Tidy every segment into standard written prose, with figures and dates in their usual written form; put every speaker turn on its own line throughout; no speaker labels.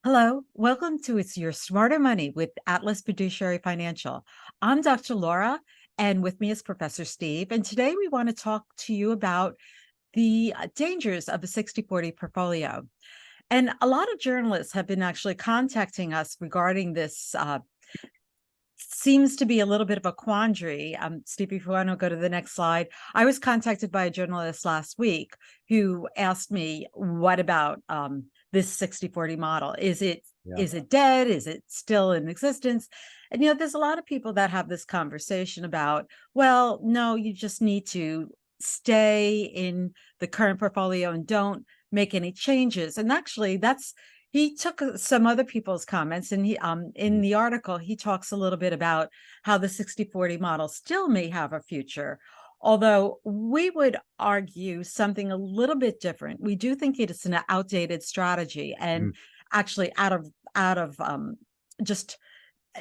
Hello, welcome to It's Your Smarter Money with Atlas Fiduciary Financial. I'm Dr. Laura, and with me is Professor Steve. And today we want to talk to you about the dangers of a 60/40 portfolio. And a lot of journalists have been actually contacting us regarding this. Seems to be a little bit of a quandary. Steve, if you want to go to the next slide, I was contacted by a journalist last week who asked me, what about this 60/40 model?
Yeah.
Is it dead? Is it still in existence? And, there's a lot of people that have this conversation about, well, no, you just need to stay in the current portfolio and don't make any changes. And actually, he took some other people's comments, and he in
Mhm.
the article he talks a little bit about how the 60/40 model still may have a future, although we would argue something a little bit different. We do think it is an outdated strategy and
Mhm.
actually out of just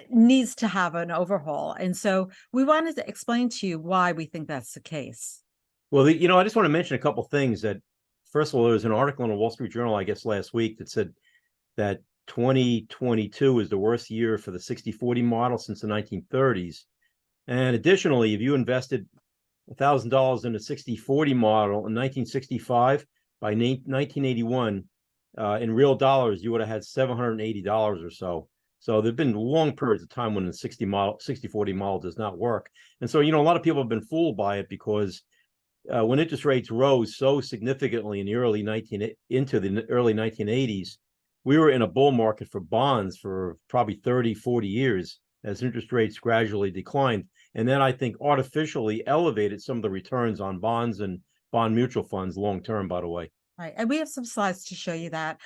needs to have an overhaul. And so we wanted to explain to you why we think that's the case.
Well, I just want to mention a couple things that, first of all, there was an article in the Wall Street Journal, I guess, last week that said that 2022 is the worst year for the 60/40 model since the 1930s. And additionally, if you invested $1,000 in a 60/40 model in 1965, by 1981, in real dollars, you would have had $780 or so. So there've been long periods of time when the 60/40 model does not work. And so, a lot of people have been fooled by it because when interest rates rose so significantly in the into the early 1980s, we were in a bull market for bonds for probably 30, 40 years as interest rates gradually declined. And then I think artificially elevated some of the returns on bonds and bond mutual funds long term, by the way.
Right. And we have some slides to show you that.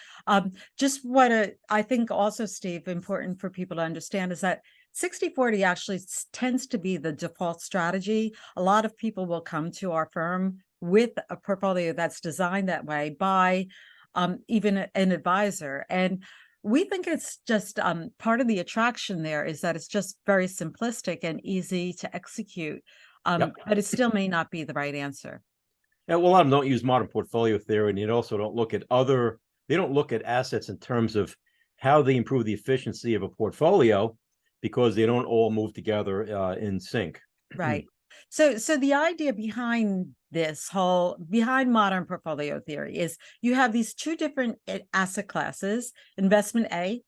Just what I think also, Steve, important for people to understand is that 60/40 actually tends to be the default strategy. A lot of people will come to our firm with a portfolio that's designed that way by even an advisor. And we think it's just part of the attraction there is that it's just very simplistic and easy to execute,
Yep.
but it still may not be the right answer.
Yeah, well, a lot of them don't use modern portfolio theory, and they also don't look at they don't look at assets in terms of how they improve the efficiency of a portfolio because they don't all move together in sync.
Right. So the idea behind behind modern portfolio theory is you have these two different asset classes. Investment A,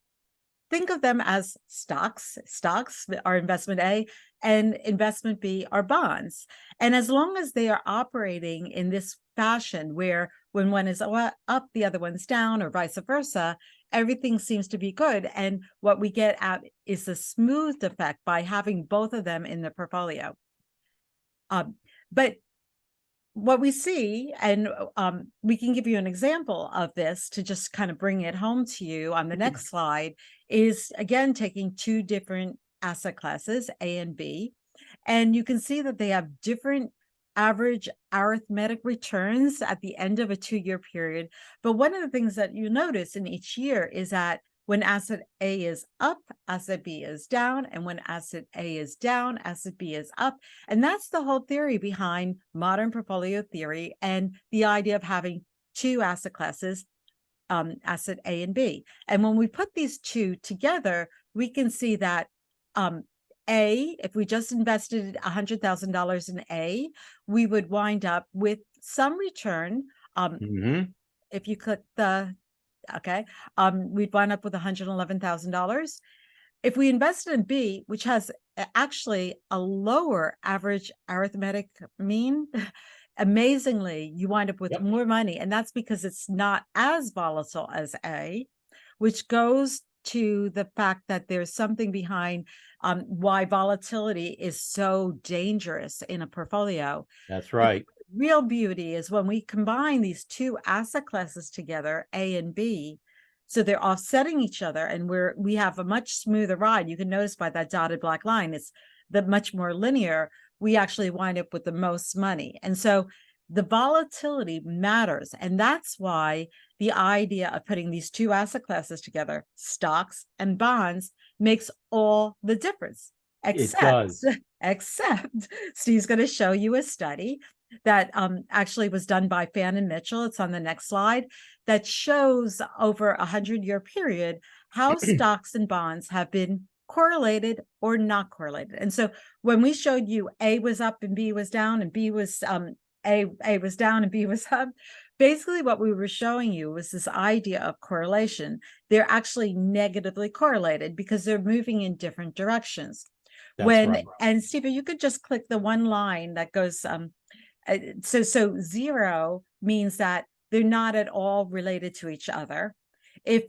think of them as stocks. Stocks are investment A, and investment B are bonds. And as long as they are operating in this fashion where when one is up, the other one's down, or vice versa, everything seems to be good. And what we get at is the smoothed effect by having both of them in the portfolio. But what we see, and we can give you an example of this to just kind of bring it home to you on the next slide, is again taking two different asset classes, A and B, and you can see that they have different average arithmetic returns at the end of a 2-year period. But one of the things that you notice in each year is that when asset A is up, asset B is down, and when asset A is down, asset B is up. And that's the whole theory behind modern portfolio theory and the idea of having two asset classes, asset A and B. And when we put these two together, we can see that if we just invested $100,000 in A, we would wind up with some return.
Hmm.
If you click okay, we'd wind up with $111,000. If we invested in B, which has actually a lower average arithmetic mean, amazingly, you wind up with
Yep.
more money. And that's because it's not as volatile as A, which goes to the fact that there's something behind why volatility is so dangerous in a portfolio.
That's
But
right.
real beauty is when we combine these two asset classes together, A and B, so they're offsetting each other, and we have a much smoother ride. You can notice by that dotted black line, it's the much more linear. We actually wind up with the most money. And so the volatility matters. And that's why the idea of putting these two asset classes together, stocks and bonds, makes all the difference.
It
Except,
does.
except Steve's going to show you a study that actually was done by Fan and Mitchell. It's on the next slide. that shows over a 100-year period how stocks and bonds have been correlated or not correlated. And so when we showed you A was up and B was down, and B was A was down and B was up, basically what we were showing you was this idea of correlation. They're actually negatively correlated because they're moving in different directions.
That's right.
And Steve, you could just click the one line that goes so zero means that they're not at all related to each other. If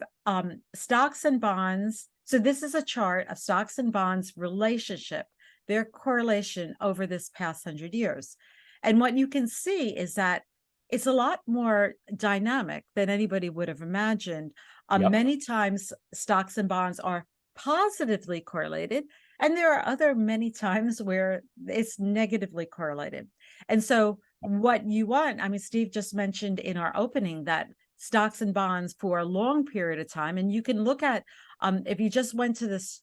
stocks and bonds, so this is a chart of stocks and bonds relationship, their correlation over this past 100 years. And what you can see is that it's a lot more dynamic than anybody would have imagined. Many times stocks and bonds are positively correlated, and there are other many times where it's negatively correlated. And so what you want, I mean, Steve just mentioned in our opening that stocks and bonds for a long period of time, and you can look at, if you just went to this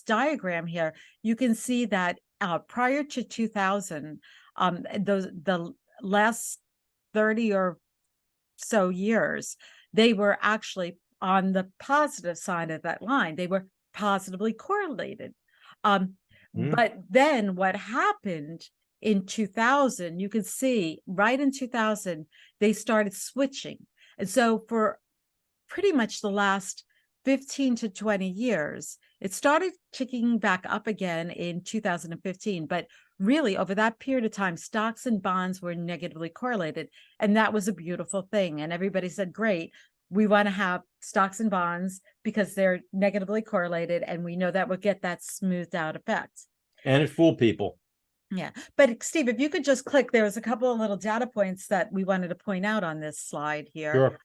diagram here, you can see that prior to 2000, the last 30 or so years, they were actually on the positive side of that line. They were positively correlated. But then what happened in 2000, you can see right in 2000, they started switching. And so for pretty much the last 15 to 20 years, it started ticking back up again in 2015. But really, over that period of time, stocks and bonds were negatively correlated. And that was a beautiful thing. And everybody said, great, we want to have stocks and bonds because they're negatively correlated. And we know that we'll get that smoothed out effect.
And it fooled people.
Yeah. But Steve, if you could just click, there was a couple of little data points that we wanted to point out on this slide here.
Sure.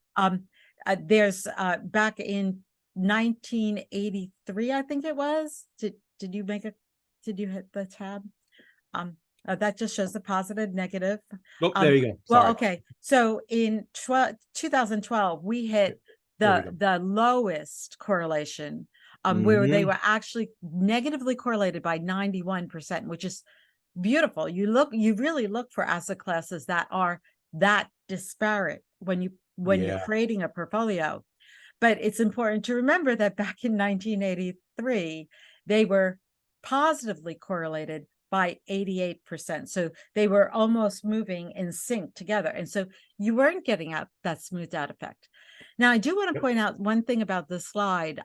There's back in 1983, I think it was. Did you hit the tab? That just shows the positive, negative.
Oh, there you go.
Well, okay. So in 2012, we hit the lowest correlation, where they were actually negatively correlated by 91%, which is beautiful. You really look for asset classes that are that disparate when you're creating a portfolio. But it's important to remember that back in 1983, they were positively correlated by 88%. So they were almost moving in sync together. And so you weren't getting out that smoothed out effect. Now, I do want to point out one thing about this slide.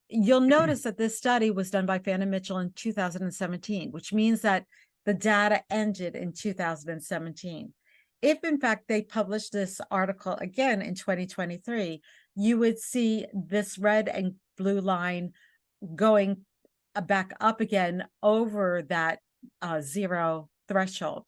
You'll notice that this study was done by Fan and Mitchell in 2017, which means that the data ended in 2017. If in fact they published this article again in 2023, you would see this red and blue line going back up again over that zero threshold.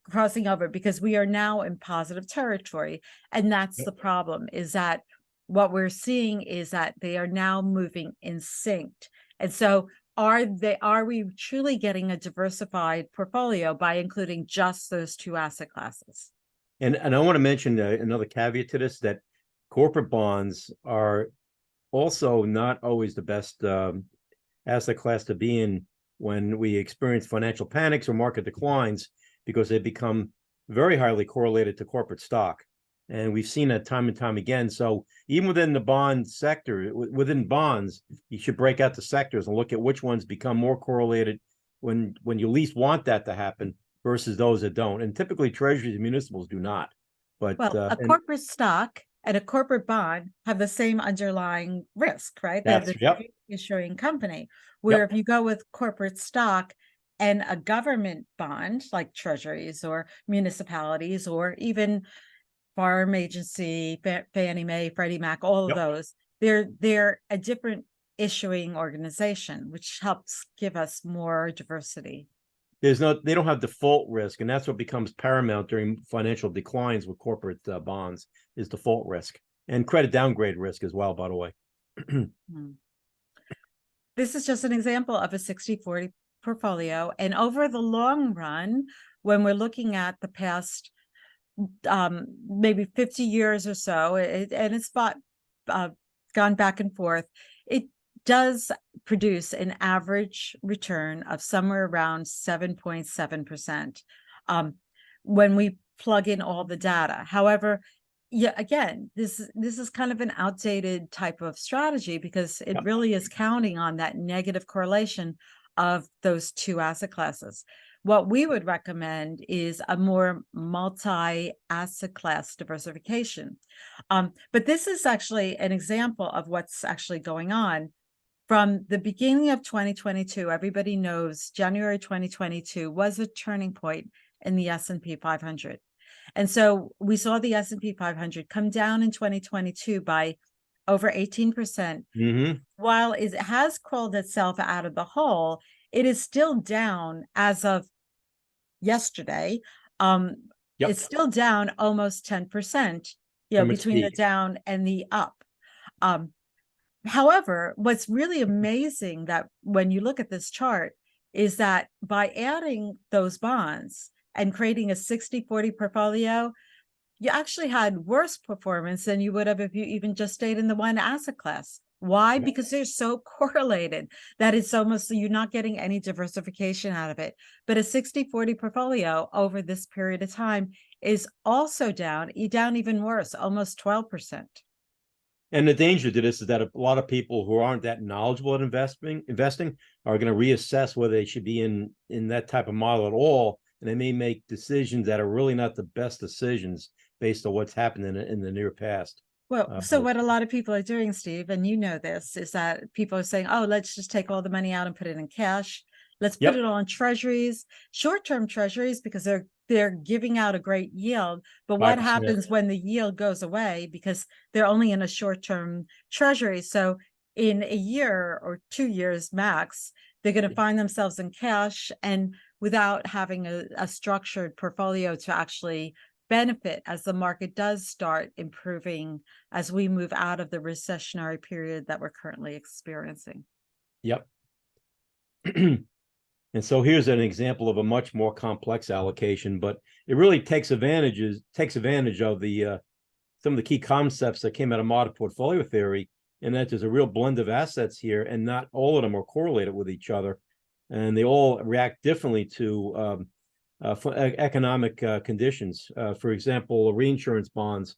Crossing over because we are now in positive territory. And that's the problem, is that what we're seeing is that they are now moving in sync. And so are we truly getting a diversified portfolio by including just those two asset classes?
And I want to mention another caveat to this, that corporate bonds are also not always the best asset class to be in when we experience financial panics or market declines, because they become very highly correlated to corporate stock. And we've seen that time and time again. So even within the bond sector, within bonds, you should break out the sectors and look at which ones become more correlated when you least want that to happen versus those that don't. And typically treasuries and municipals do not. But
a corporate stock and a corporate bond have the same underlying risk, right?
That's
the issuing company. Where if you go with corporate stock and a government bond like treasuries or municipalities or even farm agency, Fannie Mae, Freddie Mac, all of those, they're a different issuing organization, which helps give us more diversity.
They don't have default risk, and that's what becomes paramount during financial declines with corporate bonds, is default risk and credit downgrade risk as well, by the way.
This is just an example of a 60-40 portfolio. And over the long run, when we're looking at the past maybe 50 years or so, and it's gone back and forth, it does produce an average return of somewhere around 7.7%. When we plug in all the data. However, yeah, again, this is kind of an outdated type of strategy because it
Yep.
really is counting on that negative correlation of those two asset classes. What we would recommend is a more multi-asset class diversification. But this is actually an example of what's actually going on. From the beginning of 2022, everybody knows January 2022 was a turning point in the S&P 500. And so we saw the S&P 500 come down in 2022 by over 18%.
Mm-hmm.
While it has crawled itself out of the hole, it is still down as of yesterday.
Yep.
It's still down almost 10%,
From its
between the
peak.
down and the up. However, what's really amazing that when you look at this chart is that by adding those bonds and creating a 60-40 portfolio, you actually had worse performance than you would have if you even just stayed in the one asset class. Why?
Yep.
Because they're so correlated that it's almost, you're not getting any diversification out of it. But a 60-40 portfolio over this period of time is also down even worse, almost 12%.
And the danger to this is that a lot of people who aren't that knowledgeable at investing are going to reassess whether they should be in that type of model at all, and they may make decisions that are really not the best decisions based on what's happened in the near past.
Well, so what a lot of people are doing, Steve, and you know this, is that people are saying, oh, let's just take all the money out and put it in cash. Let's put it on treasuries, short-term treasuries, because they're giving out a great yield. But what
5%.
happens when the yield goes away? Because they're only in a short-term treasury. So in a year or 2 years max, they're going to find themselves in cash and without having a structured portfolio to actually benefit as the market does start improving as we move out of the recessionary period that we're currently experiencing.
Yep. And so here's an example of a much more complex allocation, but it really takes advantage of the some of the key concepts that came out of modern portfolio theory, and that there's a real blend of assets here, and not all of them are correlated with each other, and they all react differently to economic conditions. For example, reinsurance bonds,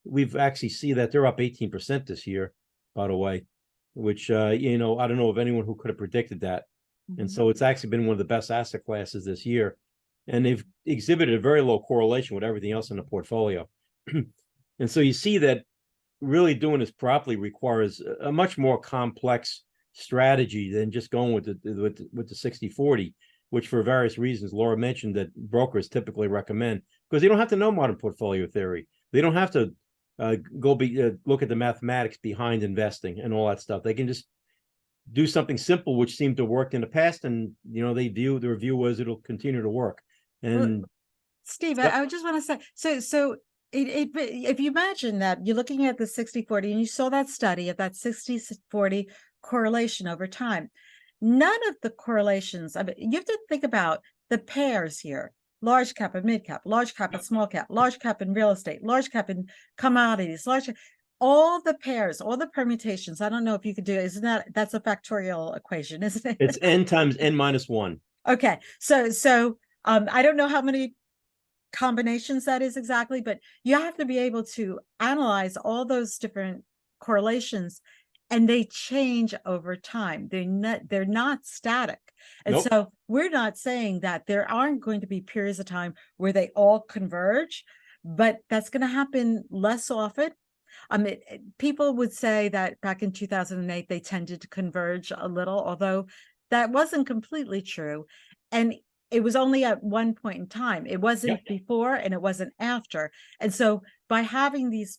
we've actually see that they're up 18% this year, by the way, which, I don't know of anyone who could have predicted that. And so it's actually been one of the best asset classes this year. And they've exhibited a very low correlation with everything else in the portfolio. And so you see that really doing this properly requires a much more complex strategy than just going with the 60-40, which for various reasons Laura mentioned that brokers typically recommend, because they don't have to know modern portfolio theory. They don't have to look at the mathematics behind investing and all that stuff. They can just do something simple, which seemed to work in the past, and their view was it'll continue to work. And
well, Steve, I just want to say, so if you imagine that you're looking at the 60-40 and you saw that study of that 60-40 correlation over time, none of the correlations, I mean, you have to think about the pairs here: large cap and mid cap, large cap and small cap, large cap in real estate, large cap in commodities, all the pairs, all the permutations. I don't know if you could do it. That's a factorial equation, isn't it?
It's n times n minus 1.
Okay, so I don't know how many combinations that is exactly, but you have to be able to analyze all those different correlations, and they change over time. They're not static. And
Nope.
so we're not saying that there aren't going to be periods of time where they all converge, but that's going to happen less often. People would say that back in 2008 they tended to converge a little, although that wasn't completely true. And it was only at one point in time. It wasn't before and it wasn't after. And so by having these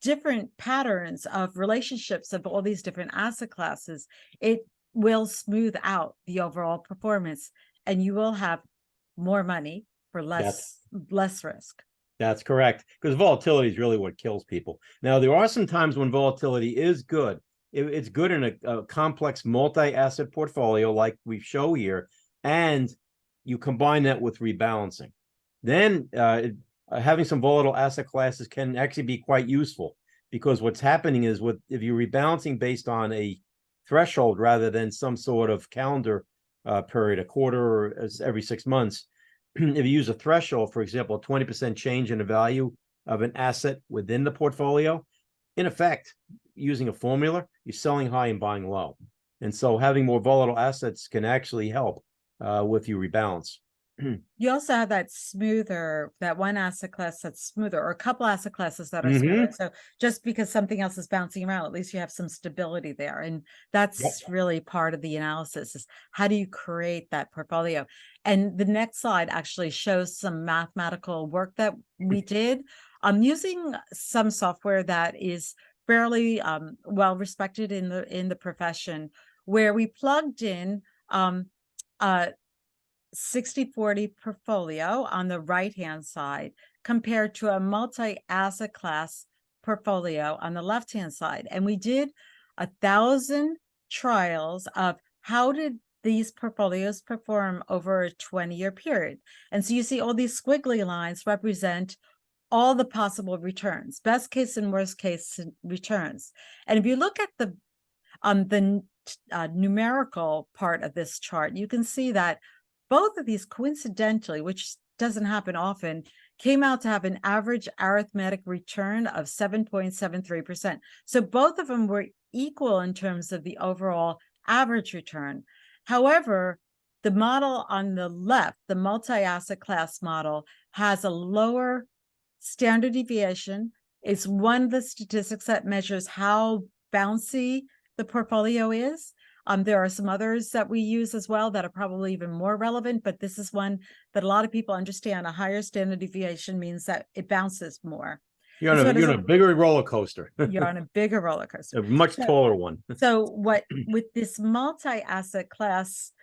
different patterns of relationships of all these different asset classes, it will smooth out the overall performance, and you will have more money for less risk.
That's correct, because volatility is really what kills people. Now, there are some times when volatility is good. It's good in a complex multi-asset portfolio like we show here, and you combine that with rebalancing. Then having some volatile asset classes can actually be quite useful, because what's happening is if you're rebalancing based on a threshold rather than some sort of calendar period, a quarter or every 6 months, if you use a threshold, for example, a 20% change in the value of an asset within the portfolio, in effect, using a formula, you're selling high and buying low. And so having more volatile assets can actually help with you rebalance.
You also have that one asset class that's smoother, or a couple asset classes that are smoother. So just because something else is bouncing around, at least you have some stability there. And that's really part of the analysis, is how do you create that portfolio? And the next slide actually shows some mathematical work that we did. I'm using some software that is fairly well respected in the profession, where we plugged in 60-40 portfolio on the right-hand side compared to a multi-asset class portfolio on the left-hand side. And we did 1,000 trials of how did these portfolios perform over a 20-year period. And so you see all these squiggly lines represent all the possible returns, best case and worst case returns. And if you look at the numerical part of this chart, you can see that both of these coincidentally, which doesn't happen often, came out to have an average arithmetic return of 7.73%. So both of them were equal in terms of the overall average return. However, the model on the left, the multi-asset class model, has a lower standard deviation. It's one of the statistics that measures how bouncy the portfolio is. There are some others that we use as well that are probably even more relevant, but this is one that a lot of people understand. A higher standard deviation means that it bounces more.
You're on a bigger roller coaster.
You're on a bigger roller coaster.
A much taller one.
So what with this multi-asset class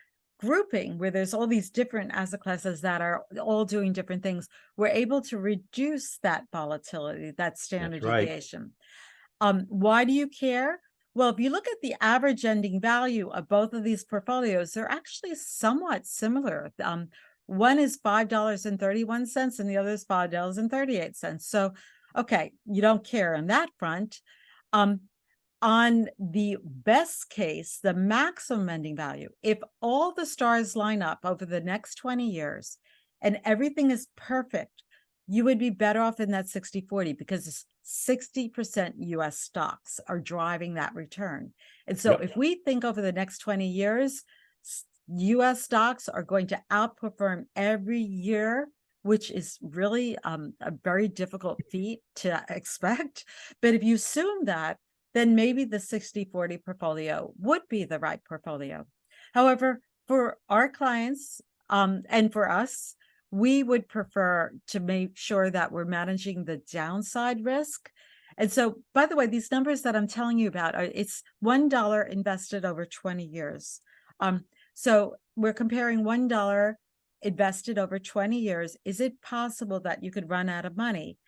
grouping, where there's all these different asset classes that are all doing different things, we're able to reduce that volatility, that standard deviation. Why do you care? Well, if you look at the average ending value of both of these portfolios, they're actually somewhat similar. One is $5.31 and the other is $5.38. So, okay, you don't care on that front. On the best case, the maximum ending value, if all the stars line up over the next 20 years and everything is perfect, you would be better off in that 60-40 because 60% US stocks are driving that return. And so if we think over the next 20 years, US stocks are going to outperform every year, which is really a very difficult feat to expect. But if you assume that, then maybe the 60-40 portfolio would be the right portfolio. However, for our clients and for us, we would prefer to make sure that we're managing the downside risk. And so, by the way, these numbers that I'm telling you about, it's $1 invested over 20 years. So we're comparing $1 invested over 20 years. Is it possible that you could run out of money?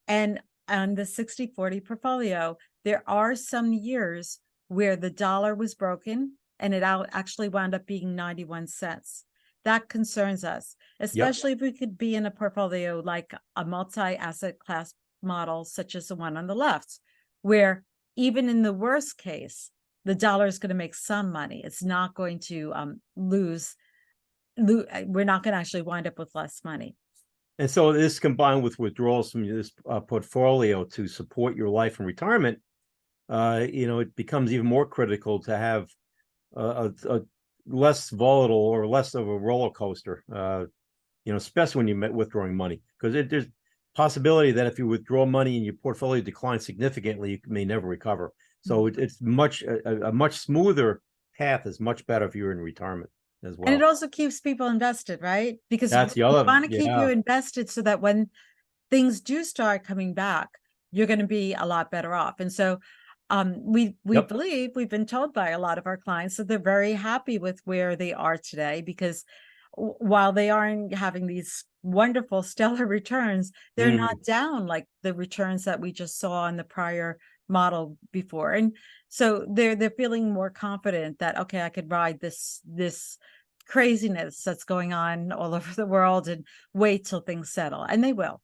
And on the 60-40 portfolio, there are some years where the dollar was broken and it actually wound up being 91 cents. That concerns us, especially if we could be in a portfolio like a multi-asset class model, such as the one on the left, where even in the worst case, the dollar is going to make some money. It's not going to lose. We're not going to actually wind up with less money.
And so this combined with withdrawals from this portfolio to support your life and retirement, it becomes even more critical to have a less volatile or less of a roller coaster, especially when you're withdrawing money, because there's possibility that if you withdraw money and your portfolio declines significantly, you may never recover. So it's a much smoother path is much better if you're in retirement as well.
And it also keeps people invested, right? Because
that's
we want to keep you invested so that when things do start coming back, you're going to be a lot better off. And so we believe, we've been told by a lot of our clients that they're very happy with where they are today, because while they aren't having these wonderful stellar returns, they're not down like the returns that we just saw in the prior model before. And so they're feeling more confident that, okay, I could ride this craziness that's going on all over the world and wait till things settle. And they will.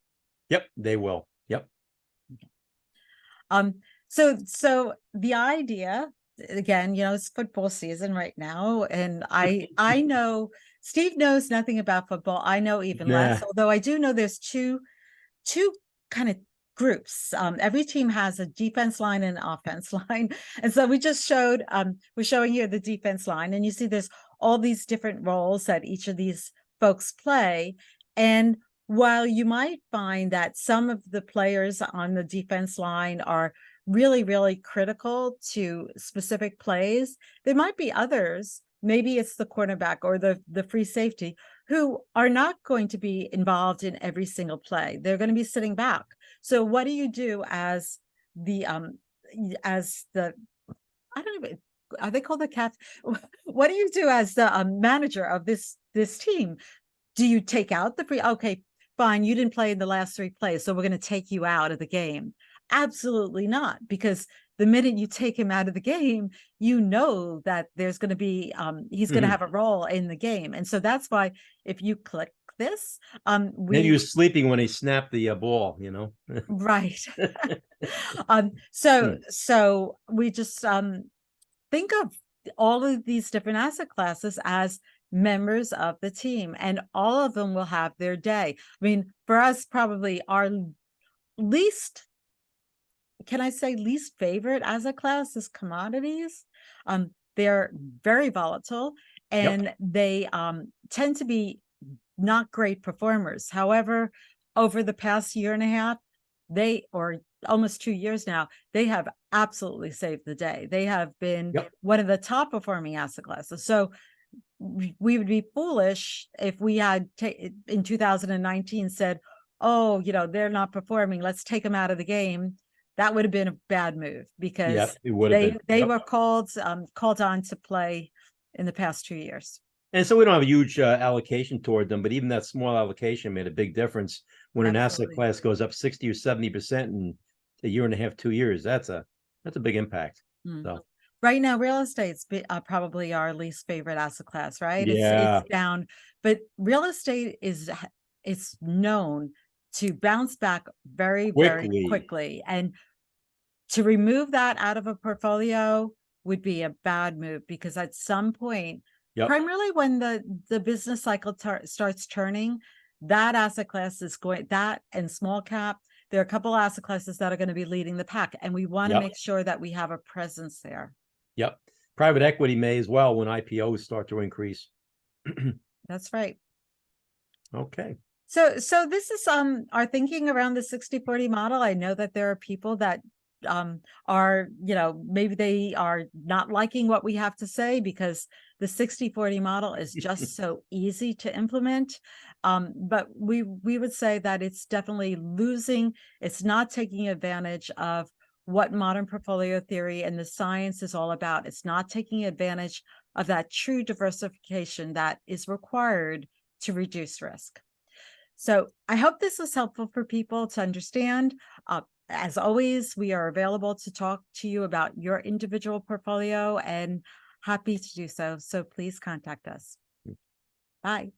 Yep, they will. Yep.
So the idea again, it's football season right now, and I know Steve knows nothing about football. I know even less,
Nah.
although I do know there's two kind of groups. Every team has a defense line and an offense line. And so we're showing you the defense line, and you see there's all these different roles that each of these folks play. And while you might find that some of the players on the defense line are really, really critical to specific plays, there might be others, maybe it's the cornerback or the free safety, who are not going to be involved in every single play. They're going to be sitting back. So what do you do as the I don't know, are they called the cats? What do you do as the manager of this team? Do you take out the free? Okay, fine, you didn't play in the last 3 plays, so we're going to take you out of the game. Absolutely not, because the minute you take him out of the game, you know that there's going to be he's going to have a role in the game. And so that's why if you click this,
Maybe he was sleeping when he snapped the ball,
right.
Hmm.
So we just think of all of these different asset classes as members of the team, and all of them will have their day. I mean, for us, probably our least, can I say least favorite asset class is commodities. They're very volatile,
Yep.
and they tend to be not great performers. However, over the past year and a half, or almost 2 years now, they have absolutely saved the day. They have been
Yep.
one of the top performing asset classes. So we would be foolish if we had in 2019 said, oh, they're not performing, let's take them out of the game. That would have been a bad move, because
Yep. It would have been.
they
Yep.
were called on to play in the past 2 years.
And so we don't have a huge allocation toward them, but even that small allocation made a big difference when an asset
Absolutely.
class goes up 60 or 70% in a year and a half, 2 years. That's a big impact. So
Right now, real estate's probably our least favorite asset class, right?
yeah,
It's down, but real estate it's known to bounce back very, very
quickly.
quickly. And to remove that out of a portfolio would be a bad move, because at some point,
Yep.
primarily when the business cycle starts turning, that asset class is going, that and small cap, there are a couple asset classes that are going to be leading the pack, and we want to
Yep.
make sure that we have a presence there.
Yep. Private equity may as well when IPOs start to increase.
That's right.
Okay.
So this is our thinking around the 60/40 model. I know that there are people that are, maybe they are not liking what we have to say, because the 60/40 model is just so easy to implement. But we would say that it's definitely losing, it's not taking advantage of what modern portfolio theory and the science is all about. It's not taking advantage of that true diversification that is required to reduce risk. So I hope this was helpful for people to understand. As always, we are available to talk to you about your individual portfolio, and happy to do so. So please contact us. Bye.